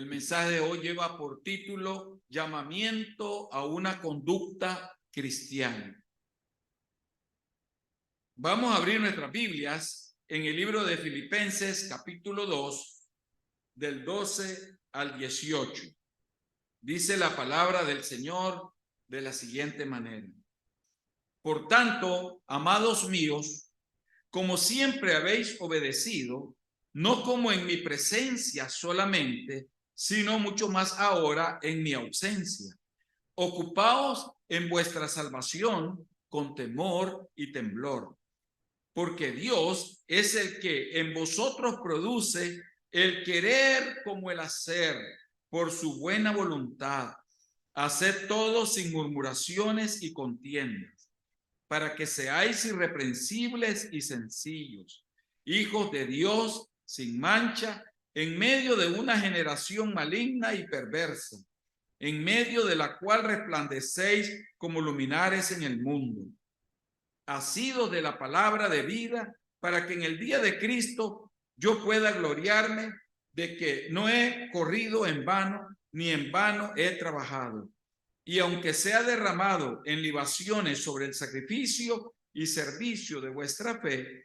El mensaje de hoy lleva por título Llamamiento a una conducta cristiana. Vamos a abrir nuestras Biblias en el libro de Filipenses, capítulo 2, del 12 al 18. Dice la palabra del Señor de la siguiente manera. Por tanto, amados míos, como siempre habéis obedecido, no como en mi presencia solamente, sino mucho más ahora en mi ausencia. Ocupaos en vuestra salvación con temor y temblor, porque Dios es el que en vosotros produce el querer como el hacer por su buena voluntad. Haced todo sin murmuraciones y contiendas, para que seáis irreprensibles y sencillos, hijos de Dios sin mancha, en medio de una generación maligna y perversa, en medio de la cual resplandecéis como luminares en el mundo, asidos de la palabra de vida, para que en el día de Cristo yo pueda gloriarme de que no he corrido en vano, ni en vano he trabajado. Y aunque sea derramado en libaciones sobre el sacrificio y servicio de vuestra fe,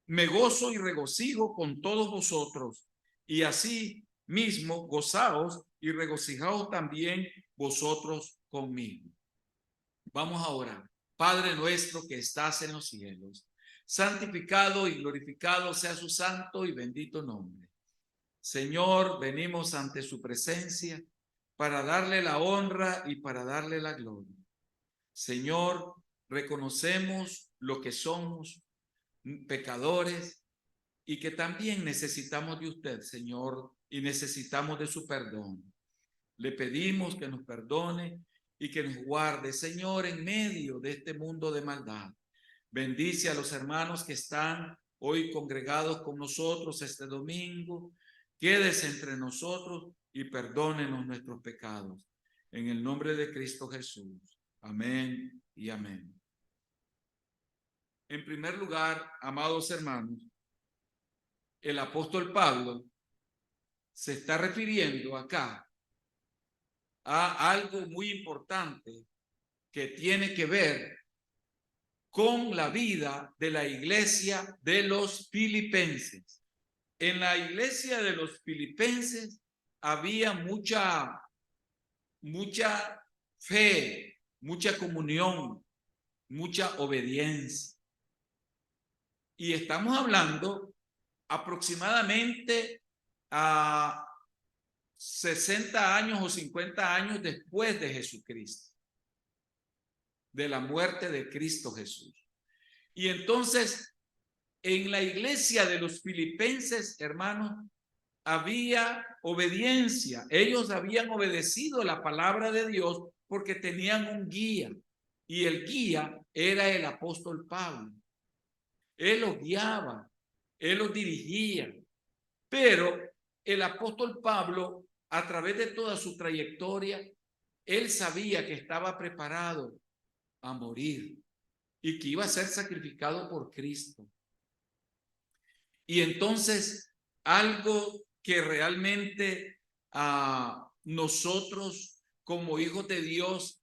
me gozo y regocijo con todos vosotros, y así mismo gozaos y regocijaos también vosotros conmigo. Vamos a orar. Padre nuestro que estás en los cielos, santificado y glorificado sea su santo y bendito nombre. Señor, venimos ante su presencia para darle la honra y para darle la gloria. Señor, reconocemos lo que somos, pecadores, y que también necesitamos de usted, Señor, y necesitamos de su perdón. Le pedimos que nos perdone y que nos guarde, Señor, en medio de este mundo de maldad. Bendice a los hermanos que están hoy congregados con nosotros este domingo. Quédese entre nosotros y perdónenos nuestros pecados. En el nombre de Cristo Jesús. Amén y amén. En primer lugar, amados hermanos, el apóstol Pablo se está refiriendo acá a algo muy importante que tiene que ver con la vida de la iglesia de los filipenses. En la iglesia de los filipenses había mucha fe, mucha comunión, mucha obediencia. Y estamos hablando aproximadamente a 60 años o 50 años después de Jesucristo, de la muerte de Cristo Jesús. Y entonces, en la iglesia de los filipenses, hermanos, había obediencia. Ellos habían obedecido la palabra de Dios porque tenían un guía, y el guía era el apóstol Pablo. Él los guiaba, él los dirigía, pero el apóstol Pablo, a través de toda su trayectoria, él sabía que estaba preparado a morir y que iba a ser sacrificado por Cristo. Y entonces, algo que realmente nosotros como hijos de Dios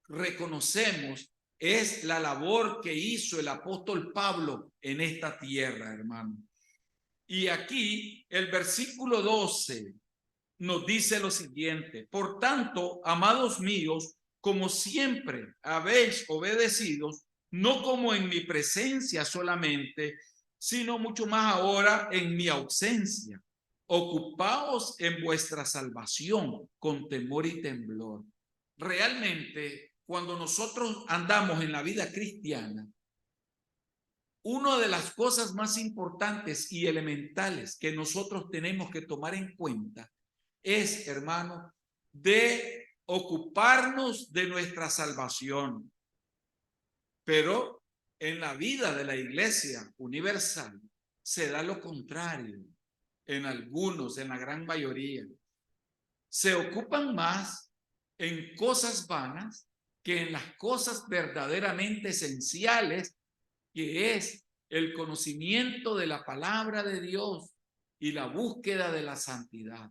reconocemos es la labor que hizo el apóstol Pablo en esta tierra, hermano. Y aquí el versículo 12 nos dice lo siguiente: por tanto, amados míos, como siempre habéis obedecido, no como en mi presencia solamente, sino mucho más ahora en mi ausencia. Ocupaos en vuestra salvación con temor y temblor. Realmente, cuando nosotros andamos en la vida cristiana, una de las cosas más importantes y elementales que nosotros tenemos que tomar en cuenta es, hermano, de ocuparnos de nuestra salvación. Pero en la vida de la iglesia universal se da lo contrario. En algunos, en la gran mayoría, se ocupan más en cosas vanas que en las cosas verdaderamente esenciales, que es el conocimiento de la palabra de Dios y la búsqueda de la santidad.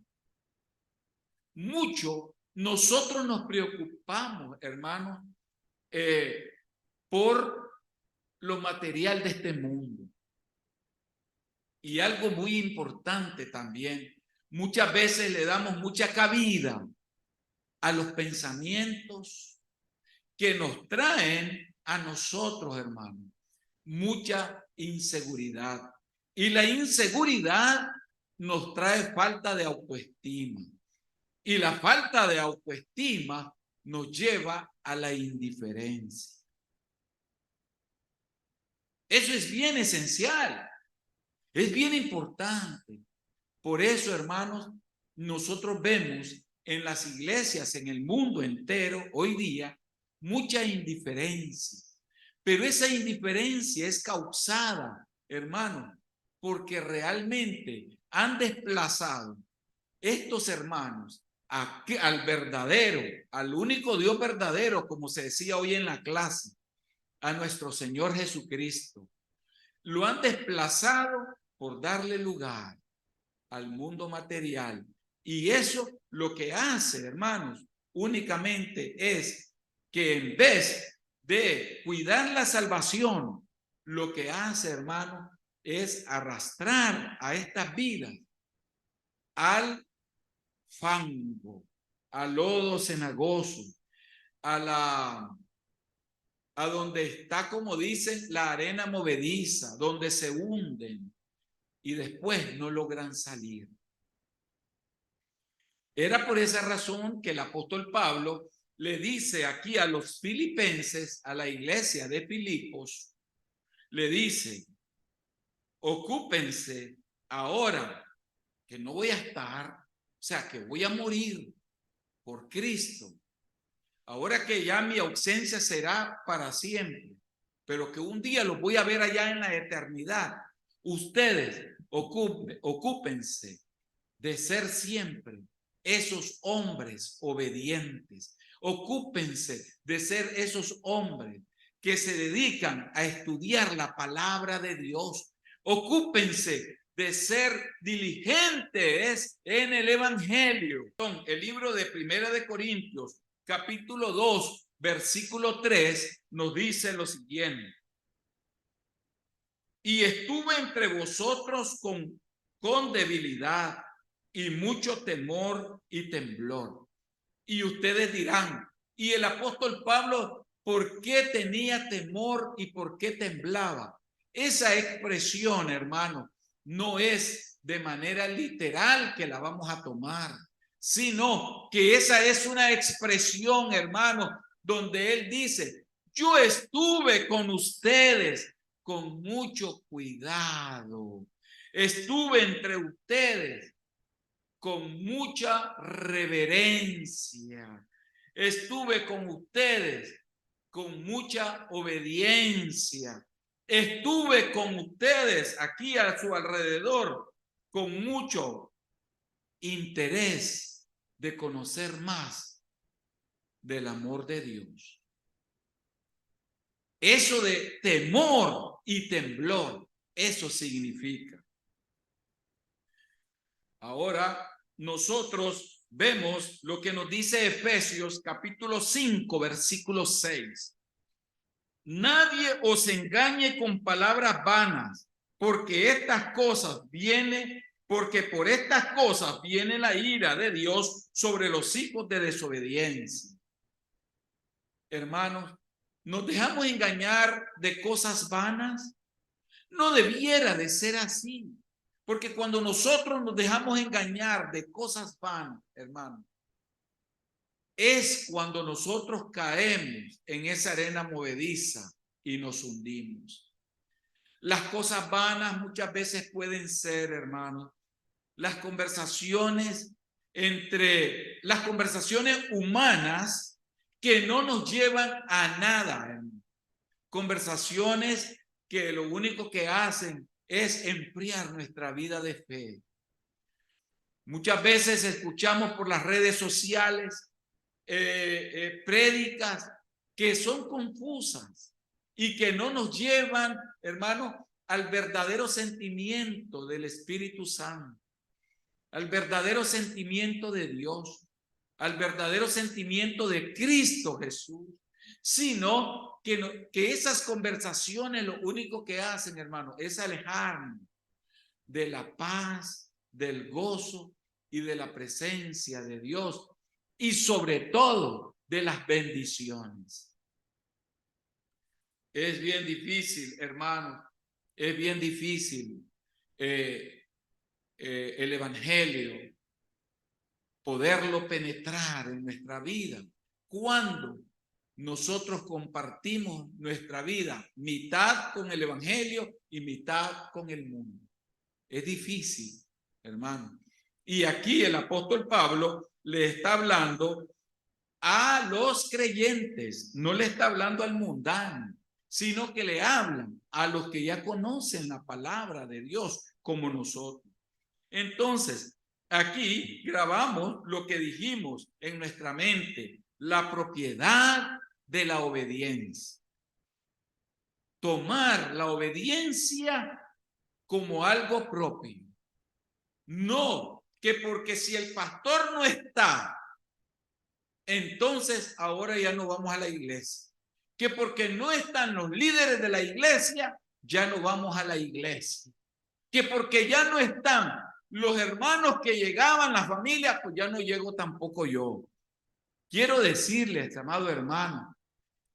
mucho nosotros nos preocupamos, hermanos, por lo material de este mundo. Y algo muy importante también, muchas veces le damos mucha cabida a los pensamientos que nos traen a nosotros, hermanos, mucha inseguridad. Y la inseguridad nos trae falta de autoestima. Y la falta de autoestima nos lleva a la indiferencia. Eso es bien esencial, es bien importante. Por eso, hermanos, nosotros vemos en las iglesias, en el mundo entero, hoy día, mucha indiferencia. Pero esa indiferencia es causada, hermanos, porque realmente han desplazado estos hermanos al verdadero, al único Dios verdadero, como se decía hoy en la clase, a nuestro Señor Jesucristo. Lo han desplazado por darle lugar al mundo material. Y eso lo que hace, hermanos, únicamente es que en vez de cuidar la salvación, lo que hace, hermanos, es arrastrar a estas vidas al fango, al lodo cenagoso, a donde está, como dicen, la arena movediza, donde se hunden y después no logran salir. Era por esa razón que el apóstol Pablo le dice aquí a los filipenses, a la iglesia de Filipos, le dice, ocúpense ahora que no voy a estar, o sea, que voy a morir por Cristo. Ahora que ya mi ausencia será para siempre, pero que un día los voy a ver allá en la eternidad. Ustedes ocúpense de ser siempre esos hombres obedientes. Ocúpense de ser esos hombres que se dedican a estudiar la palabra de Dios. Ocúpense de ser diligentes en el evangelio. El libro de Primera de Corintios, capítulo 2, versículo 3, nos dice lo siguiente. Y estuve entre vosotros con debilidad y mucho temor y temblor. Y ustedes dirán, ¿y el apóstol Pablo por qué tenía temor y por qué temblaba? Esa expresión, hermano, no es de manera literal que la vamos a tomar, sino que esa es una expresión, hermano, donde él dice, yo estuve con ustedes con mucho cuidado. Estuve entre ustedes con mucha reverencia. Estuve con ustedes con mucha obediencia. Estuve con ustedes aquí a su alrededor con mucho interés de conocer más del amor de Dios. Eso de temor y temblor, eso significa. Ahora nosotros vemos lo que nos dice Efesios capítulo 5, versículo 6. Nadie os engañe con palabras vanas, porque por estas cosas viene la ira de Dios sobre los hijos de desobediencia. Hermanos, ¿nos dejamos engañar de cosas vanas? No debiera de ser así. Porque cuando nosotros nos dejamos engañar de cosas vanas, hermano, es cuando nosotros caemos en esa arena movediza y nos hundimos. Las cosas vanas muchas veces pueden ser, hermano, las conversaciones humanas que no nos llevan a nada, hermano. Conversaciones que lo único que hacen es enfriar nuestra vida de fe. Muchas veces escuchamos por las redes sociales prédicas que son confusas y que no nos llevan, hermano, al verdadero sentimiento del Espíritu Santo, al verdadero sentimiento de Dios. al verdadero sentimiento de Cristo Jesús, sino que esas conversaciones lo único que hacen, hermano, es alejarnos de la paz, del gozo y de la presencia de Dios y sobre todo de las bendiciones. Es bien difícil, hermano, es bien difícil el evangelio, poderlo penetrar en nuestra vida cuando nosotros compartimos nuestra vida mitad con el evangelio y mitad con el mundo. Es difícil, hermano. Y aquí el apóstol Pablo le está hablando a los creyentes, no le está hablando al mundano, sino que le hablan a los que ya conocen la palabra de Dios como nosotros. Entonces, aquí grabamos lo que dijimos en nuestra mente, la propiedad de la obediencia. Tomar la obediencia como algo propio. No, que porque si el pastor no está, entonces ahora ya no vamos a la iglesia. Que porque no están los líderes de la iglesia, ya no vamos a la iglesia. Que porque ya no están los hermanos que llegaban, la familia, pues ya no llego tampoco yo. Quiero decirles, amado hermano,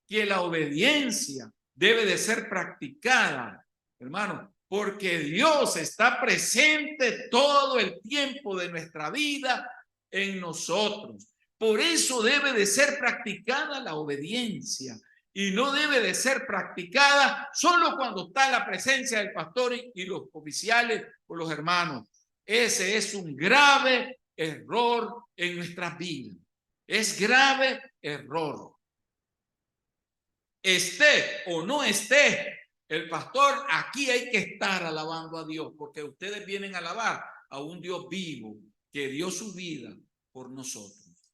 que la obediencia debe de ser practicada, hermano, porque Dios está presente todo el tiempo de nuestra vida en nosotros. Por eso debe de ser practicada la obediencia y no debe de ser practicada solo cuando está la presencia del pastor y los oficiales o los hermanos. Ese es un grave error en nuestras vidas. Es grave error. Esté o no esté el pastor, aquí hay que estar alabando a Dios, porque ustedes vienen a alabar a un Dios vivo que dio su vida por nosotros.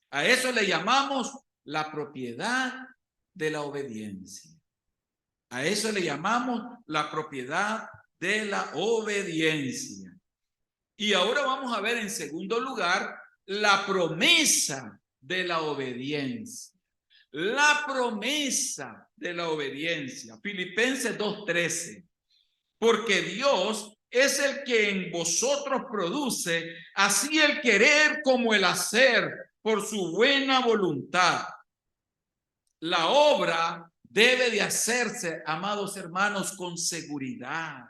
A eso le llamamos la propiedad de la obediencia. A eso le llamamos la propiedad de la obediencia. Y ahora vamos a ver en segundo lugar la promesa de la obediencia. La promesa de la obediencia. Filipenses 2:13. Porque Dios es el que en vosotros produce así el querer como el hacer por su buena voluntad. La obra debe de hacerse, amados hermanos, con seguridad.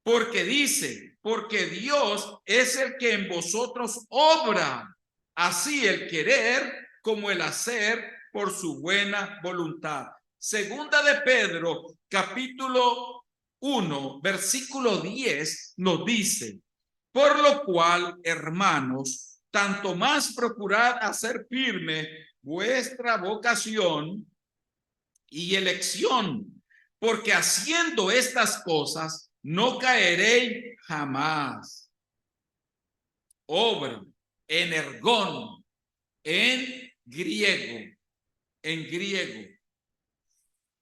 Porque dice, porque Dios es el que en vosotros obra así el querer como el hacer por su buena voluntad. Segunda de Pedro, capítulo 1, versículo 10, nos dice, por lo cual, hermanos, tanto más procurad hacer firme vuestra vocación y elección, porque haciendo estas cosas no caeréis jamás. Obra, energón, en griego.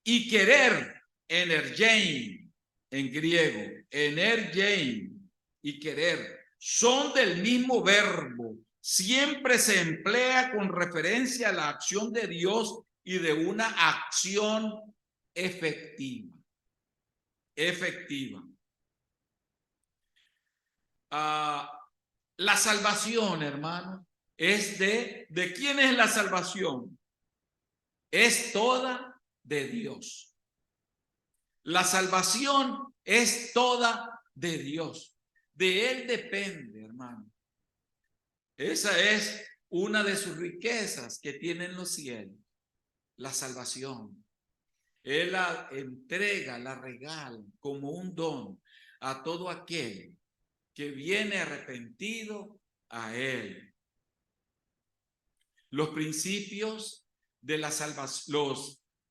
Y querer, energein, en griego. Energein y querer son del mismo verbo. Siempre se emplea con referencia a la acción de Dios y de una acción efectiva. La salvación, hermano, es ¿de quién es la salvación? Es toda de Dios. La salvación es toda de Dios. De Él depende, hermano. Esa es una de sus riquezas que tienen los cielos, la salvación. Él la entrega, la regala como un don a todo aquel que viene arrepentido a Él. Los principios de la salvación,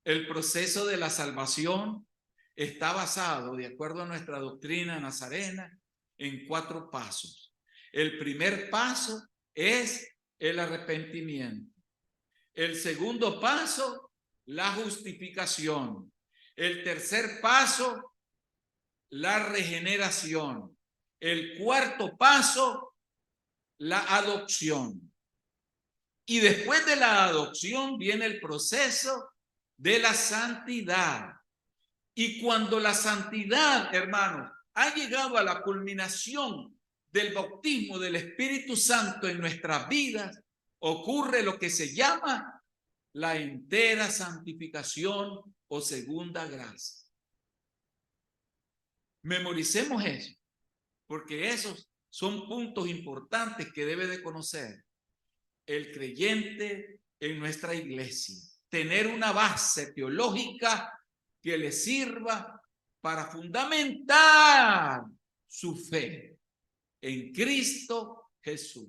el proceso de la salvación está basado, de acuerdo a nuestra doctrina nazarena, en 4 pasos. El primer paso es el arrepentimiento. El segundo paso, la justificación. El tercer paso, la regeneración. El cuarto paso, la adopción. Y después de la adopción viene el proceso de la santidad. Y cuando la santidad, hermanos, ha llegado a la culminación del bautismo del Espíritu Santo en nuestras vidas, ocurre lo que se llama la entera santificación o segunda gracia. Memoricemos eso, porque esos son puntos importantes que debe de conocer el creyente en nuestra iglesia. Tener una base teológica que le sirva para fundamentar su fe en Cristo Jesús.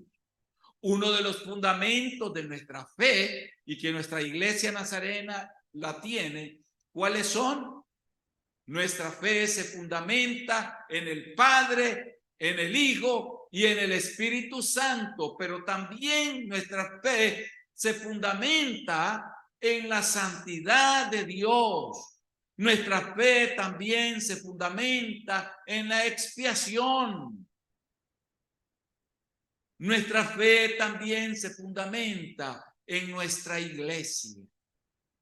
Uno de los fundamentos de nuestra fe y que nuestra iglesia nazarena la tiene, ¿cuáles son? Nuestra fe se fundamenta en el Padre, en el Hijo y en el Espíritu Santo, pero también nuestra fe se fundamenta en la santidad de Dios. Nuestra fe también se fundamenta en la expiación. Nuestra fe también se fundamenta en nuestra iglesia,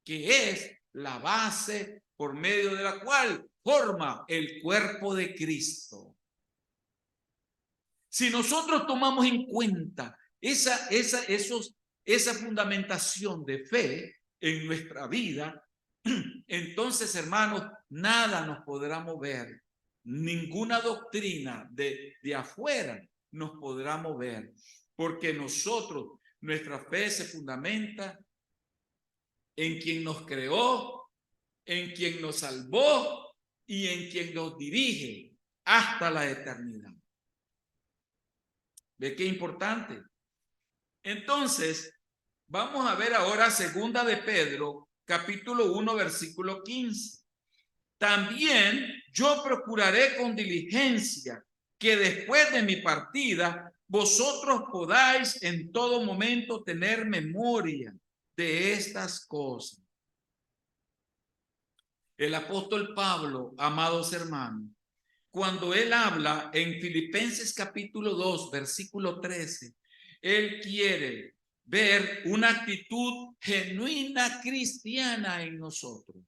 que es la base por medio de la cual forma el cuerpo de Cristo. Si nosotros tomamos en cuenta esa fundamentación de fe en nuestra vida, entonces, hermanos, nada nos podrá mover. Ninguna doctrina de afuera nos podrá mover, porque nuestra fe se fundamenta en quien nos creó, en quien nos salvó y en quien nos dirige hasta la eternidad. ¿Ve qué importante? Entonces, vamos a ver ahora segunda de Pedro, capítulo 1, versículo 15. También yo procuraré con diligencia que después de mi partida vosotros podáis en todo momento tener memoria de estas cosas. El apóstol Pablo, amados hermanos, cuando él habla en Filipenses capítulo 2, versículo 13, él quiere ver una actitud genuina cristiana en nosotros.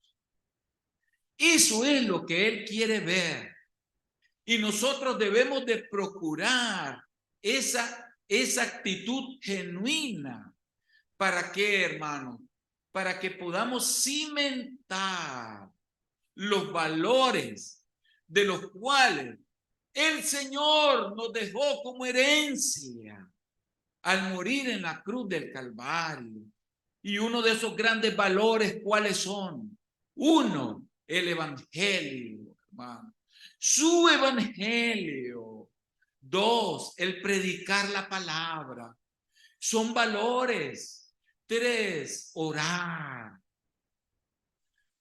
Eso es lo que él quiere ver. Y nosotros debemos de procurar esa actitud genuina. ¿Para qué, hermano? Para que podamos cimentar los valores de los cuales el Señor nos dejó como herencia al morir en la cruz del Calvario. Y uno de esos grandes valores, ¿cuáles son? Uno, el evangelio, hermano. Su evangelio. Dos, el predicar la palabra. Son valores. Tres, orar.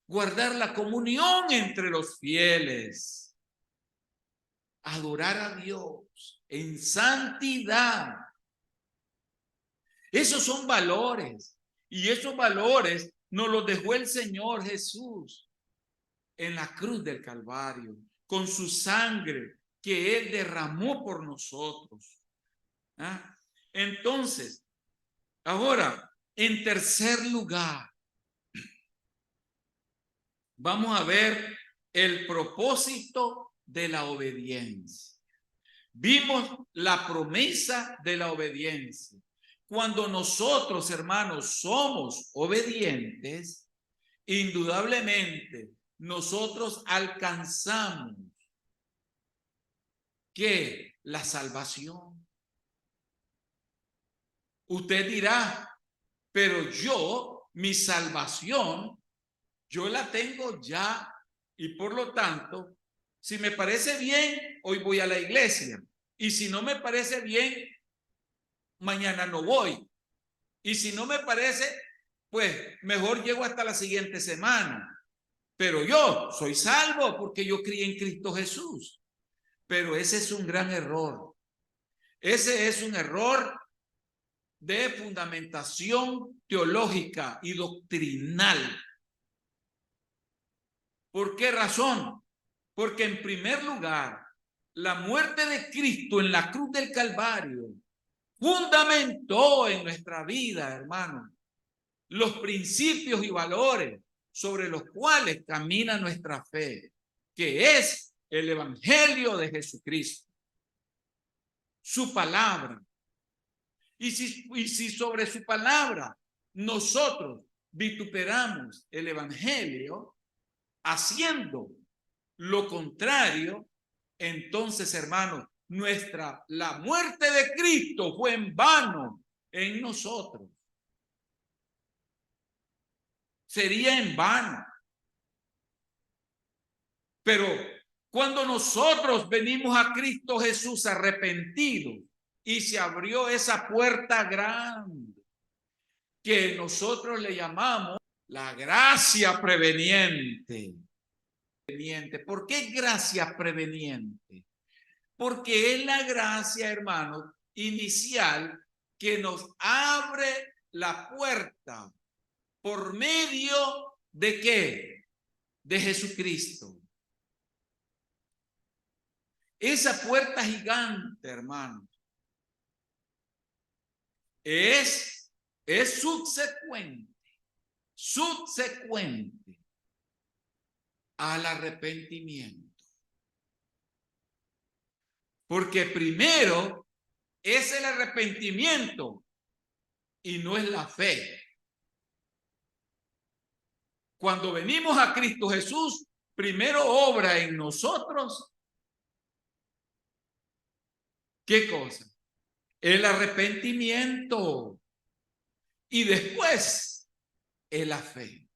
Guardar la comunión entre los fieles. Adorar a Dios en santidad. Esos son valores. Y esos valores nos los dejó el Señor Jesús en la cruz del Calvario, con su sangre que Él derramó por nosotros. ¿Ah? Entonces, ahora, en tercer lugar, vamos a ver el propósito de la obediencia. Vimos la promesa de la obediencia. Cuando nosotros, hermanos, somos obedientes, indudablemente nosotros alcanzamos ¿qué? La salvación. Usted dirá, pero mi salvación, yo la tengo ya y por lo tanto, si me parece bien, hoy voy a la iglesia. Y si no me parece bien, mañana no voy. Y si no me parece, pues mejor llego hasta la siguiente semana. Pero yo soy salvo porque yo creí en Cristo Jesús. Pero ese es un gran error. Ese es un error de fundamentación teológica y doctrinal. ¿Por qué razón? Porque en primer lugar, la muerte de Cristo en la cruz del Calvario fundamentó en nuestra vida, hermano, los principios y valores sobre los cuales camina nuestra fe, que es el Evangelio de Jesucristo, su palabra. Y si sobre su palabra nosotros vituperamos el Evangelio, haciendo lo contrario, entonces, hermanos, la muerte de Cristo fue en vano en nosotros. Sería en vano. Pero cuando nosotros venimos a Cristo Jesús arrepentidos y se abrió esa puerta grande que nosotros le llamamos la gracia preveniente. ¿Por qué gracia preveniente? Porque es la gracia, hermanos, inicial que nos abre la puerta por medio de ¿qué? De Jesucristo. Esa puerta gigante, hermanos, es subsecuente al arrepentimiento. Porque primero es el arrepentimiento y no es la fe. Cuando venimos a Cristo Jesús, primero obra en nosotros, ¿qué cosa? El arrepentimiento. Y después es la fe.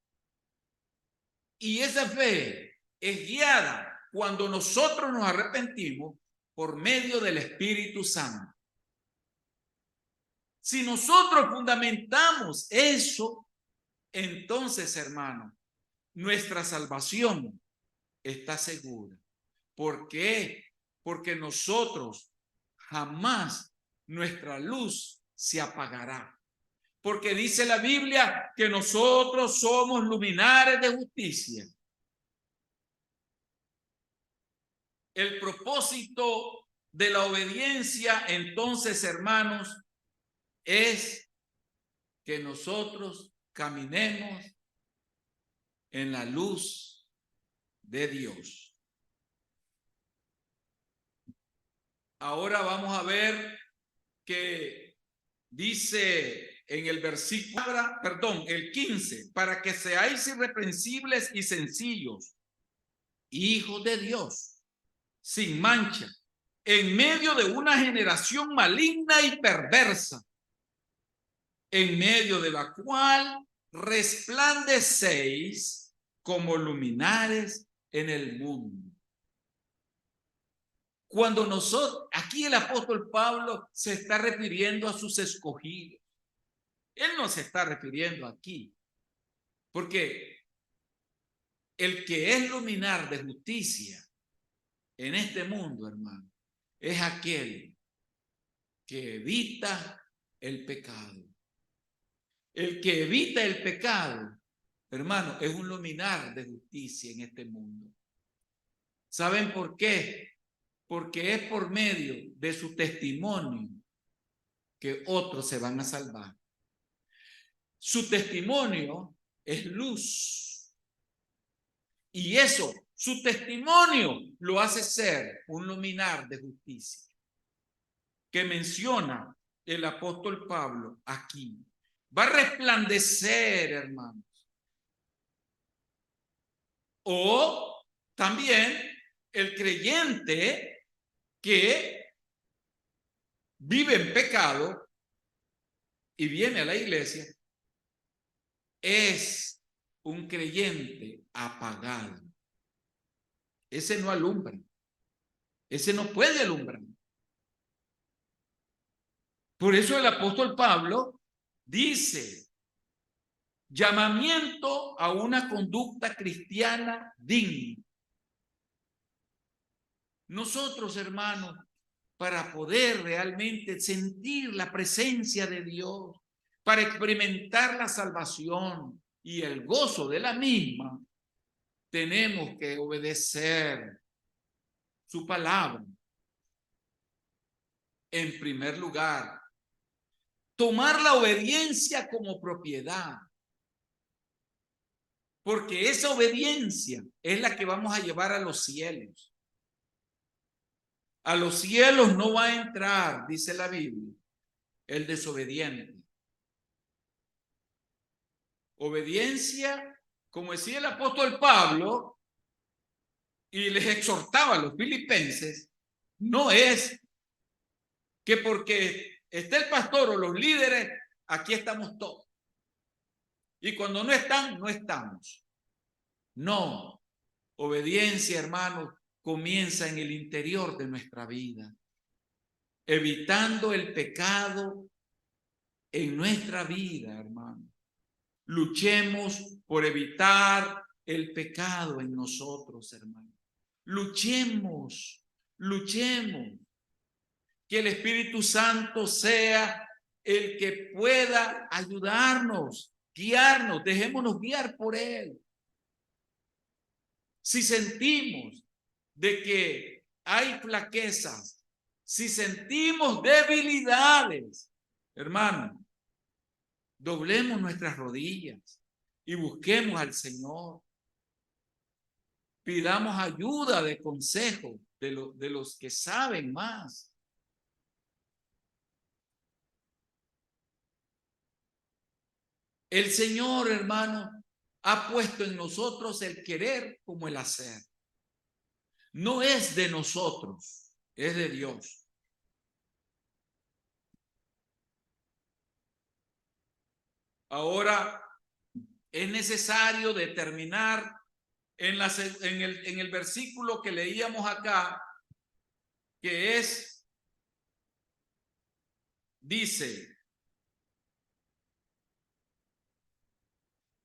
Y esa fe es guiada cuando nosotros nos arrepentimos por medio del Espíritu Santo. Si nosotros fundamentamos eso, entonces, hermano, nuestra salvación está segura. ¿Por qué? Porque nosotros jamás nuestra luz se apagará. Porque dice la Biblia que nosotros somos luminares de justicia. El propósito de la obediencia, entonces, hermanos, es que nosotros caminemos en la luz de Dios. Ahora vamos a ver que dice en el versículo, el 15, para que seáis irreprensibles y sencillos, hijos de Dios, sin mancha, en medio de una generación maligna y perversa, en medio de la cual resplandecéis como luminares en el mundo. Cuando nosotros, aquí el apóstol Pablo se está refiriendo a sus escogidos. Él no se está refiriendo aquí, porque el que es luminar de justicia en este mundo, hermano, es aquel que evita el pecado. El que evita el pecado, hermano, es un luminar de justicia en este mundo. ¿Saben por qué? Porque es por medio de su testimonio que otros se van a salvar. Su testimonio es luz. Y eso, su testimonio lo hace ser un luminar de justicia que menciona el apóstol Pablo aquí. Va a resplandecer, hermanos. O también el creyente que vive en pecado y viene a la iglesia es un creyente apagado. Ese no alumbra. Ese no puede alumbrar. Por eso el apóstol Pablo dice, llamamiento a una conducta cristiana digna. Nosotros, hermanos, para poder realmente sentir la presencia de Dios, para experimentar la salvación y el gozo de la misma, tenemos que obedecer su palabra. En primer lugar, tomar la obediencia como propiedad. Porque esa obediencia es la que vamos a llevar a los cielos. A los cielos no va a entrar, dice la Biblia, el desobediente. Obediencia, como decía el apóstol Pablo, y les exhortaba a los filipenses, no es que porque esté el pastor o los líderes, aquí estamos todos. Y cuando no están, no estamos. No, obediencia, hermanos, comienza en el interior de nuestra vida, evitando el pecado en nuestra vida, hermano. Luchemos por evitar el pecado en nosotros, hermano. Luchemos, luchemos. Que el Espíritu Santo sea el que pueda ayudarnos, guiarnos. Dejémonos guiar por Él. Si sentimos de que hay flaquezas, si sentimos debilidades, hermano, doblemos nuestras rodillas y busquemos al Señor. Pidamos ayuda de consejo de los que saben más. El Señor, hermano, ha puesto en nosotros el querer como el hacer. No es de nosotros, es de Dios. Ahora, es necesario determinar en el versículo que leíamos acá, que es, dice,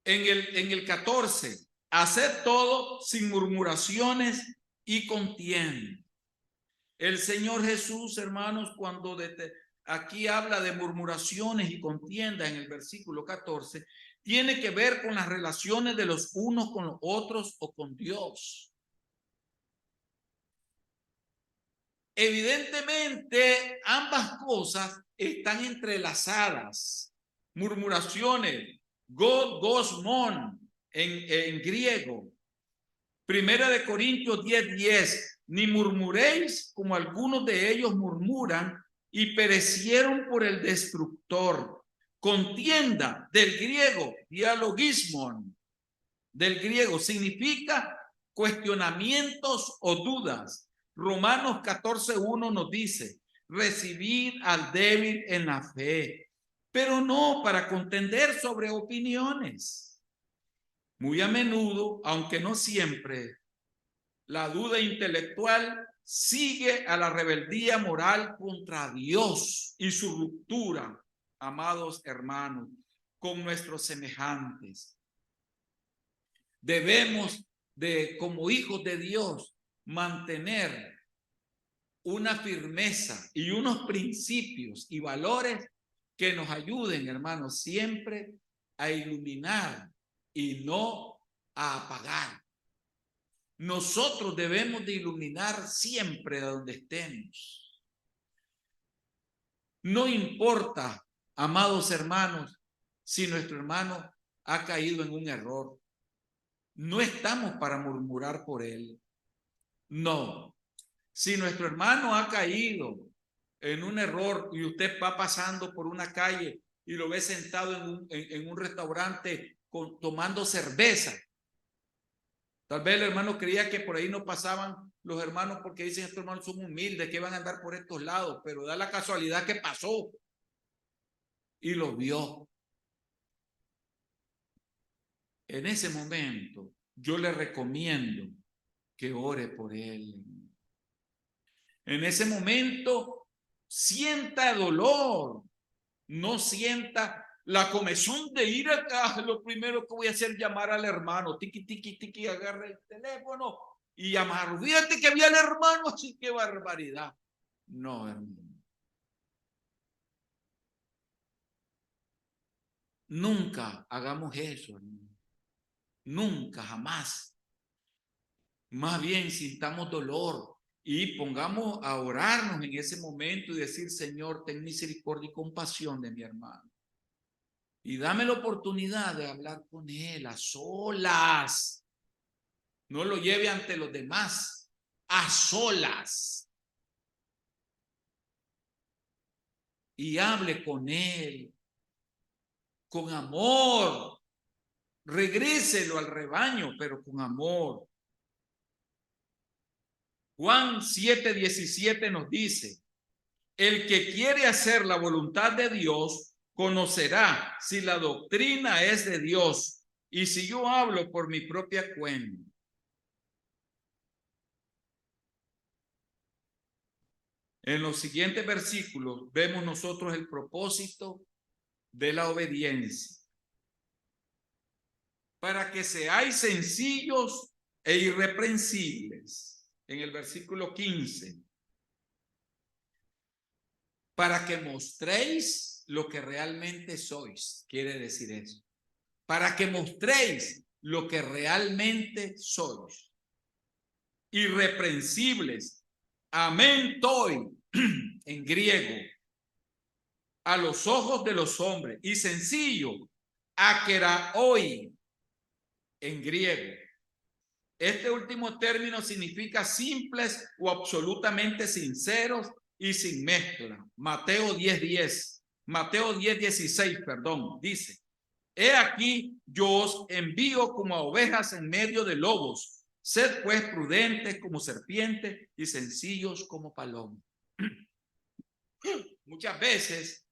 en el 14, hacer todo sin murmuraciones y contienda. El Señor Jesús, hermanos, cuando aquí habla de murmuraciones y contienda en el versículo 14, tiene que ver con las relaciones de los unos con los otros o con Dios. Evidentemente, ambas cosas están entrelazadas. Murmuraciones, gosmon en griego. Primera de Corintios 10:10. Ni murmuréis como algunos de ellos murmuran y perecieron por el destructor. Contienda, del griego, dialogismon, del griego, significa cuestionamientos o dudas. Romanos 14:1 nos dice, recibid al débil en la fe, pero no para contender sobre opiniones. Muy a menudo, aunque no siempre, la duda intelectual sigue a la rebeldía moral contra Dios y su ruptura, amados hermanos, con nuestros semejantes. Debemos como hijos de Dios, mantener una firmeza y unos principios y valores que nos ayuden, hermanos, siempre a iluminar y no a apagar. Nosotros debemos de iluminar siempre a donde estemos. No importa, amados hermanos, si nuestro hermano ha caído en un error. No estamos para murmurar por él. No. Si nuestro hermano ha caído en un error y usted va pasando por una calle y lo ve sentado en un restaurante tomando cerveza, tal vez el hermano creía que por ahí no pasaban los hermanos porque dicen estos hermanos son humildes, que van a andar por estos lados, pero da la casualidad que pasó y lo vio. En ese momento yo le recomiendo que ore por él. En ese momento sienta dolor, no sienta la comezón de ir acá. Lo primero que voy a hacer es llamar al hermano, tiqui, tiqui, tiqui, agarra el teléfono y llamar. Fíjate que había el hermano, así qué barbaridad. No, hermano. Nunca hagamos eso, hermano. Nunca, jamás. Más bien sintamos dolor Y pongamos a orarnos en ese momento y decir, Señor, ten misericordia y compasión de mi hermano. Y dame la oportunidad de hablar con él a solas. No lo lleve ante los demás, a solas. Y hable con él, con amor. Regréselo al rebaño, pero con amor. Juan 7:17 nos dice, el que quiere hacer la voluntad de Dios conocerá si la doctrina es de Dios y si yo hablo por mi propia cuenta. En los siguientes versículos vemos nosotros el propósito de la obediencia. Para que seáis sencillos e irreprensibles. En el versículo 15. Para que mostréis lo que realmente sois. Quiere decir eso. Para que mostréis lo que realmente sois. Irreprensibles. Amentoi en griego. A los ojos de los hombres. Y sencillo. Akeraoi en griego. Este último término significa simples o absolutamente sinceros y sin mezcla. Mateo 10:10. Mateo 10:16, perdón, dice: he aquí, yo os envío como a ovejas en medio de lobos. Sed pues prudentes como serpientes y sencillos como palomas. Muchas veces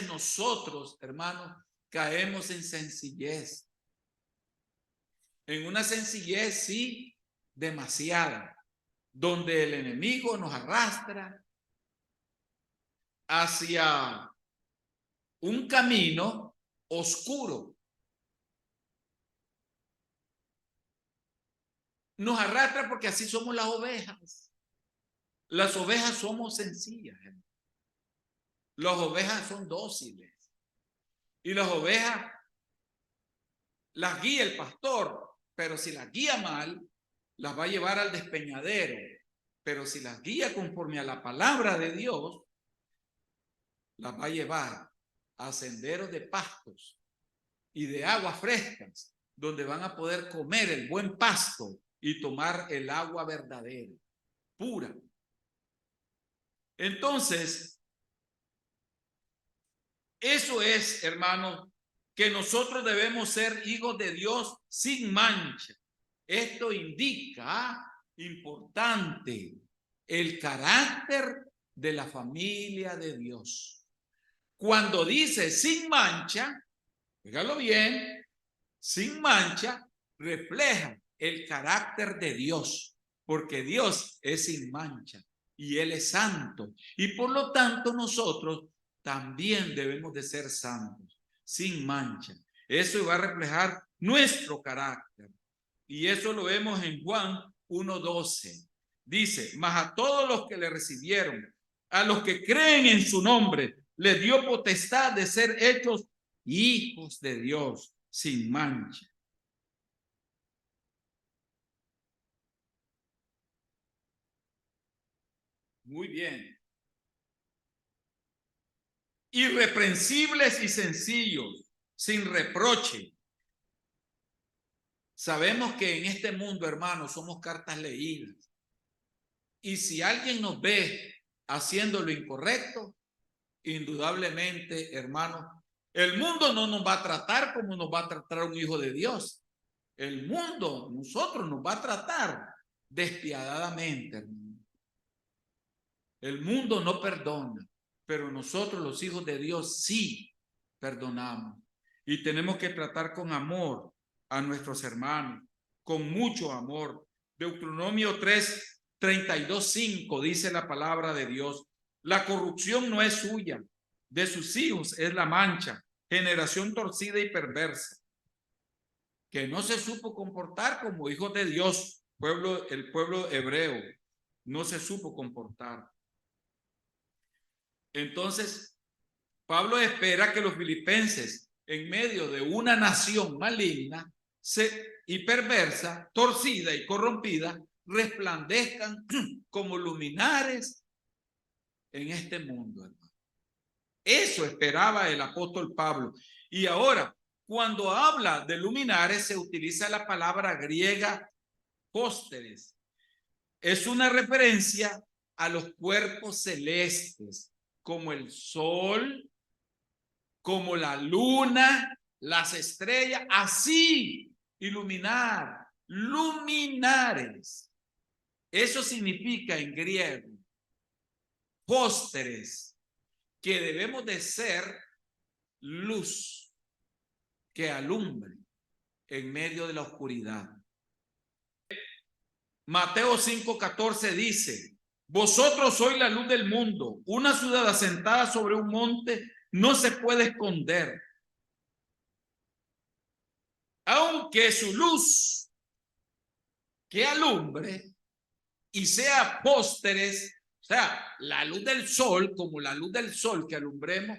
nosotros, hermanos, caemos en sencillez. En una sencillez, sí, demasiada, donde el enemigo nos arrastra hacia un camino oscuro. Nos arrastra porque así somos las ovejas. Las ovejas somos sencillas. Las ovejas son dóciles. Y las ovejas las guía el pastor, pero si las guía mal, las va a llevar al despeñadero. Pero si las guía conforme a la palabra de Dios, las va a llevar a senderos de pastos y de aguas frescas, donde van a poder comer el buen pasto y tomar el agua verdadera, pura. Entonces, eso es, hermanos, que nosotros debemos ser hijos de Dios sin mancha. Esto indica, importante, el carácter de la familia de Dios. Cuando dice sin mancha, fíjalo bien, sin mancha refleja el carácter de Dios, porque Dios es sin mancha y Él es santo. Y por lo tanto nosotros también debemos de ser santos, sin mancha. Eso va a reflejar nuestro carácter. Y eso lo vemos en Juan 1:12. Dice, mas a todos los que le recibieron, a los que creen en su nombre, les dio potestad de ser hechos hijos de Dios, sin mancha. Muy bien. Irreprensibles y sencillos, sin reproche. Sabemos que en este mundo, hermanos, somos cartas leídas. Y si alguien nos ve haciendo lo incorrecto, indudablemente, hermanos, el mundo no nos va a tratar como nos va a tratar un hijo de Dios. El mundo, nosotros, nos va a tratar despiadadamente, hermano. El mundo no perdona, pero nosotros, los hijos de Dios, sí perdonamos. Y tenemos que tratar con amor a nuestros hermanos, con mucho amor. Deuteronomio 3:32-5 dice la palabra de Dios: la corrupción no es suya, de sus hijos es la mancha, generación torcida y perversa, que no se supo comportar como hijos de Dios. El pueblo hebreo no se supo comportar. Entonces, Pablo espera que los filipenses, en medio de una nación maligna y perversa, torcida y corrompida, resplandezcan como luminares en este mundo, hermano. Eso esperaba el apóstol Pablo. Y ahora, cuando habla de luminares, se utiliza la palabra griega pósteres. Es una referencia a los cuerpos celestes, como el sol, como la luna, las estrellas, así, iluminar, luminares. Eso significa en griego, pósteres, que debemos de ser luz que alumbre en medio de la oscuridad. Mateo 5:14 dice: vosotros sois la luz del mundo. Una ciudad asentada sobre un monte no se puede esconder. Aunque su luz que alumbre y sea pósteres, o sea, la luz del sol, como la luz del sol que alumbremos,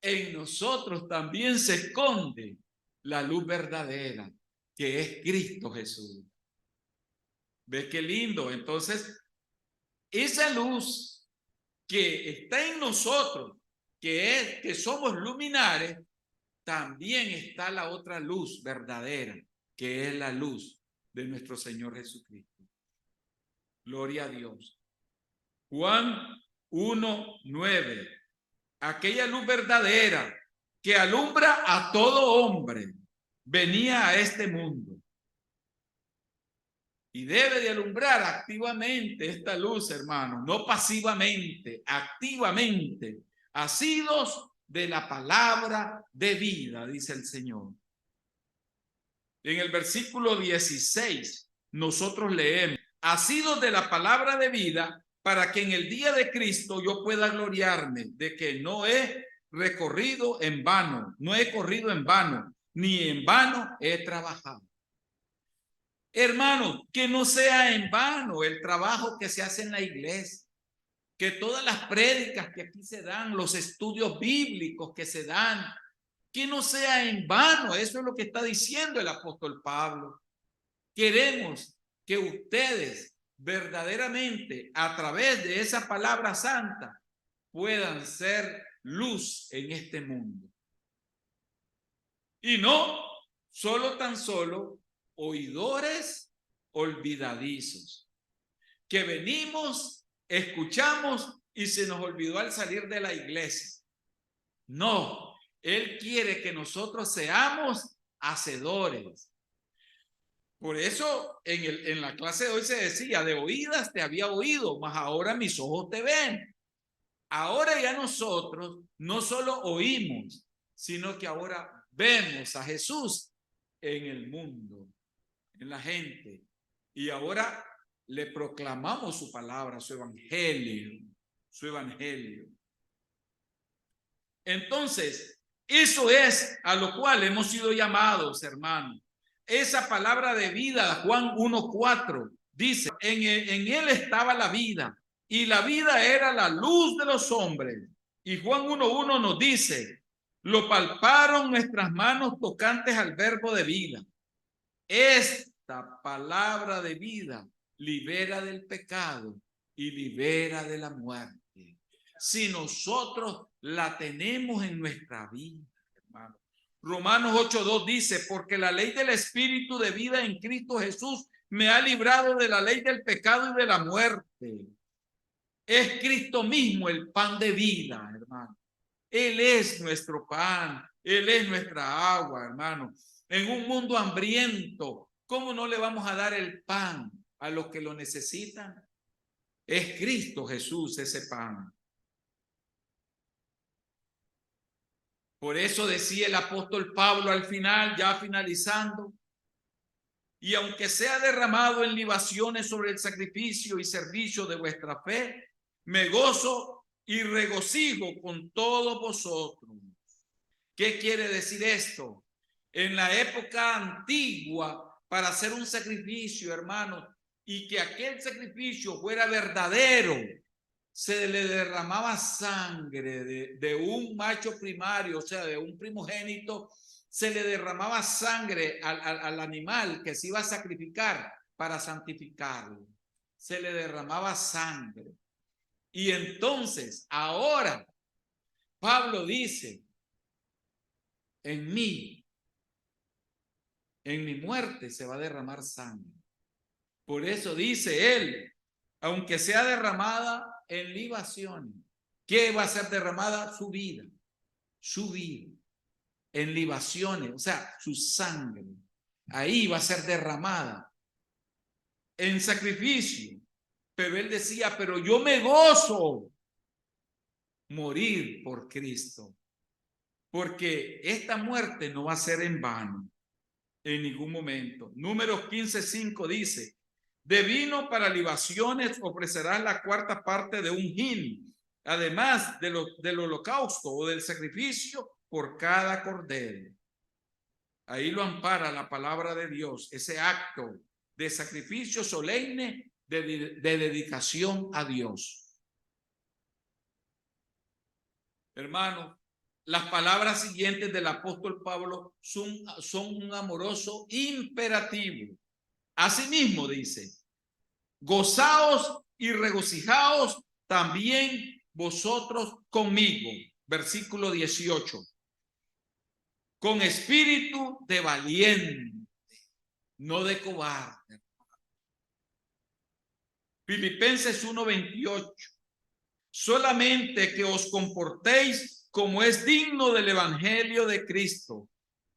en nosotros también se esconde la luz verdadera, que es Cristo Jesús. ¿Ves qué lindo? Entonces, esa luz que está en nosotros, que somos luminares, también está la otra luz verdadera, que es la luz de nuestro Señor Jesucristo. Gloria a Dios. Juan 1:9. Aquella luz verdadera que alumbra a todo hombre venía a este mundo. Y debe de alumbrar activamente esta luz, hermano, no pasivamente, activamente, asidos de la palabra de vida, dice el Señor. En el versículo 16, nosotros leemos: asidos de la palabra de vida, para que en el día de Cristo yo pueda gloriarme de que no he recorrido en vano, no he corrido en vano, ni en vano he trabajado. Hermanos, que no sea en vano el trabajo que se hace en la iglesia, que todas las prédicas que aquí se dan, los estudios bíblicos que se dan, que no sea en vano. Eso es lo que está diciendo el apóstol Pablo. Queremos que ustedes verdaderamente, a través de esa palabra santa, puedan ser luz en este mundo. Y no tan solo oidores olvidadizos, que venimos, escuchamos y se nos olvidó al salir de la iglesia. No, Él quiere que nosotros seamos hacedores. Por eso en la clase de hoy se decía: de oídas te había oído, mas ahora mis ojos te ven. Ahora ya nosotros no solo oímos, sino que ahora vemos a Jesús en el mundo, en la gente. Y ahora le proclamamos su palabra, su evangelio, su evangelio. Entonces, eso es a lo cual hemos sido llamados, hermanos. Esa palabra de vida, Juan 1:4, dice: en él estaba la vida, y la vida era la luz de los hombres. Y Juan 1:1 nos dice: lo palparon nuestras manos tocantes al verbo de vida. Esta palabra de vida libera del pecado y libera de la muerte. Si nosotros la tenemos en nuestra vida, hermano. Romanos 8:2 dice: porque la ley del Espíritu de vida en Cristo Jesús me ha librado de la ley del pecado y de la muerte. Es Cristo mismo el pan de vida, hermano. Él es nuestro pan, Él es nuestra agua, hermano. En un mundo hambriento, ¿cómo no le vamos a dar el pan a los que lo necesitan? Es Cristo Jesús ese pan. Por eso decía el apóstol Pablo al final, ya finalizando: y aunque sea derramado en libaciones sobre el sacrificio y servicio de vuestra fe, me gozo y regocijo con todos vosotros. ¿Qué quiere decir esto? En la época antigua, para hacer un sacrificio, hermano, y que aquel sacrificio fuera verdadero, se le derramaba sangre de un macho primario, o sea, de un primogénito. Se le derramaba sangre al animal que se iba a sacrificar para santificarlo. Se le derramaba sangre. Y entonces, ahora, Pablo dice, en mí, en mi muerte se va a derramar sangre. Por eso dice él, aunque sea derramada en libaciones, ¿qué va a ser derramada? Su vida, en libaciones, o sea, su sangre. Ahí va a ser derramada en sacrificio. Pero él decía, pero yo me gozo morir por Cristo, porque esta muerte no va a ser en vano en ningún momento. Números 15:5 dice, de vino para libaciones ofrecerás la cuarta parte de un hin, además del holocausto o del sacrificio por cada cordero. Ahí lo ampara la palabra de Dios, ese acto de sacrificio solemne de dedicación a Dios. Hermanos, las palabras siguientes del apóstol Pablo son un amoroso imperativo. Asimismo dice, gozaos y regocijaos también vosotros conmigo. Versículo 18. Con espíritu de valiente, no de cobarde. Filipenses 1:28. Solamente que os comportéis como es digno del evangelio de Cristo,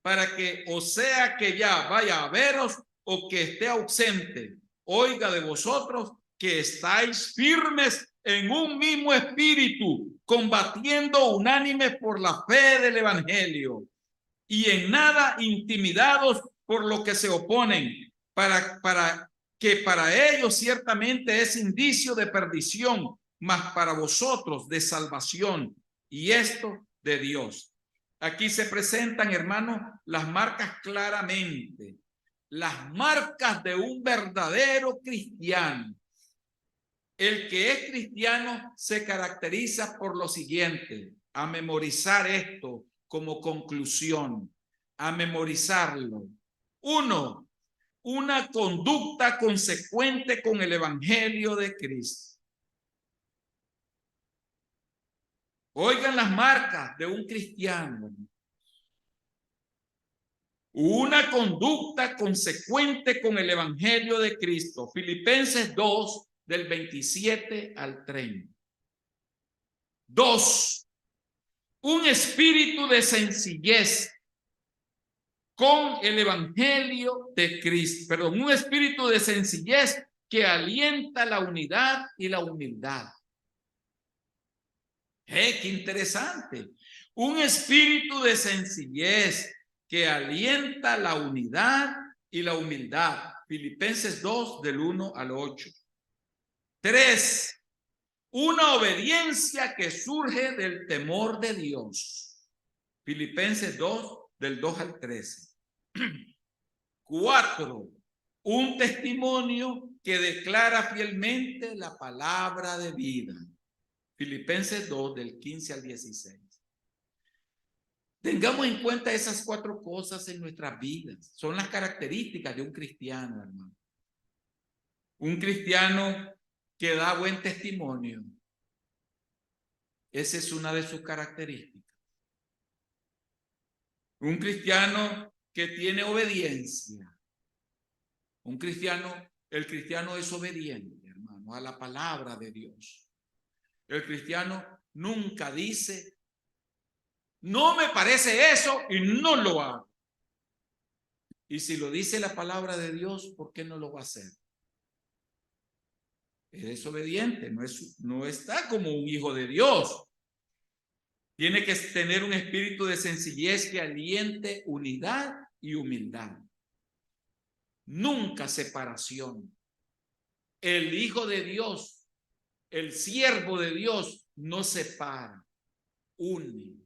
para que, o sea que ya vaya a veros o que esté ausente, oiga de vosotros que estáis firmes en un mismo espíritu, combatiendo unánimes por la fe del evangelio, y en nada intimidados por lo que se oponen, para que para ellos ciertamente es indicio de perdición, mas para vosotros de salvación, y esto de Dios. Aquí se presentan, hermanos, las marcas claramente, las marcas de un verdadero cristiano. El que es cristiano se caracteriza por lo siguiente, a memorizar esto como conclusión, a memorizarlo. 1, una conducta consecuente con el evangelio de Cristo. Oigan las marcas de un cristiano. Una conducta consecuente con el evangelio de Cristo. Filipenses 2, del 27 al 30. 2, un espíritu de sencillez con el evangelio de Cristo. Perdón, un espíritu de sencillez que alienta la unidad y la humildad. ¡Qué interesante! Un espíritu de sencillez que alienta la unidad y la humildad. Filipenses 2, del 1 al 8. 3, una obediencia que surge del temor de Dios. Filipenses 2, del 2 al 13. 4, un testimonio que declara fielmente la palabra de vida. Filipenses 2, del 15 al 16. Tengamos en cuenta esas 4 cosas en nuestras vidas. Son las características de un cristiano, hermano. Un cristiano que da buen testimonio. Esa es una de sus características. Un cristiano que tiene obediencia. Un cristiano, el cristiano es obediente, hermano, a la palabra de Dios. El cristiano nunca dice, no me parece eso y no lo hago. Y si lo dice la palabra de Dios, ¿por qué no lo va a hacer? Es desobediente, no está como un hijo de Dios. Tiene que tener un espíritu de sencillez que aliente unidad y humildad. Nunca separación. El hijo de Dios, el siervo de Dios, no separa, une.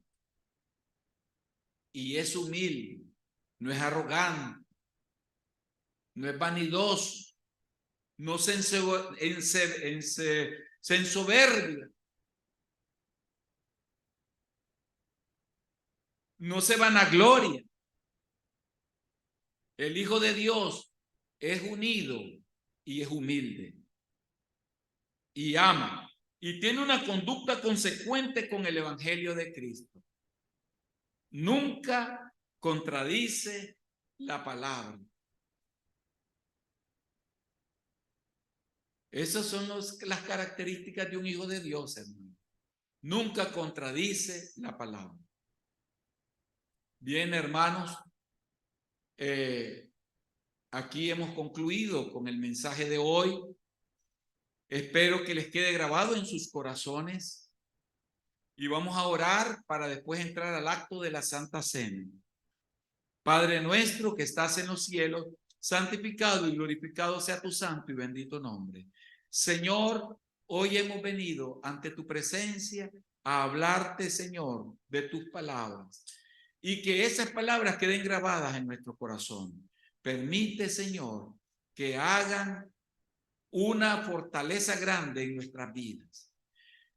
Y es humilde, no es arrogante, no es vanidoso, no se ensoberbia, no se vanagloria. El hijo de Dios es unido y es humilde y ama y tiene una conducta consecuente con el evangelio de Cristo. Nunca contradice la palabra. Esas son las características de un hijo de Dios, hermano. Nunca contradice la palabra. Bien, hermanos, aquí hemos concluido con el mensaje de hoy. Espero que les quede grabado en sus corazones y vamos a orar para después entrar al acto de la Santa Cena. Padre nuestro que estás en los cielos, santificado y glorificado sea tu santo y bendito nombre. Señor, hoy hemos venido ante tu presencia a hablarte, Señor, de tus palabras y que esas palabras queden grabadas en nuestro corazón. Permite, Señor, que hagan una fortaleza grande en nuestras vidas.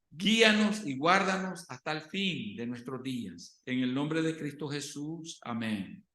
Guíanos y guárdanos hasta el fin de nuestros días. En el nombre de Cristo Jesús. Amén.